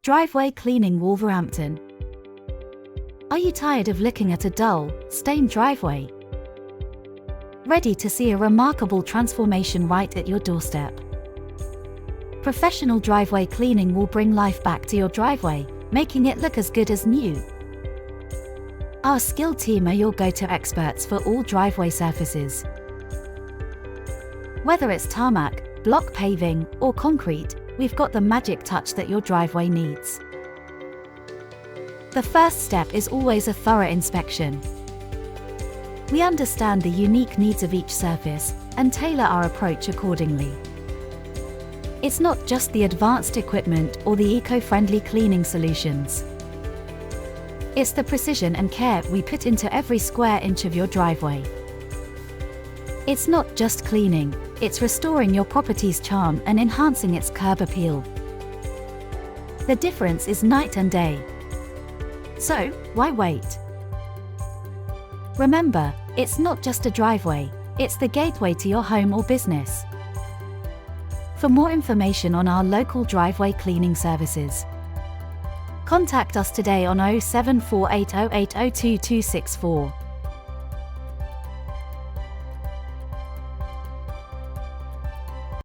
Driveway cleaning Wolverhampton. Are you tired of looking at a dull, stained driveway? Ready to see a remarkable transformation right at your doorstep? Professional driveway cleaning will bring life back to your driveway, making it look as good as new. Our skilled team are your go-to experts for all driveway surfaces. Whether it's tarmac, block paving, or concrete, we've got the magic touch that your driveway needs. The first step is always a thorough inspection. We understand the unique needs of each surface and tailor our approach accordingly. It's not just the advanced equipment or the eco-friendly cleaning solutions. It's the precision and care we put into every square inch of your driveway. It's not just cleaning, it's restoring your property's charm and enhancing its curb appeal. The difference is night and day. So, why wait? Remember, it's not just a driveway, it's the gateway to your home or business. For more information on our local driveway cleaning services, contact us today on 07480802264.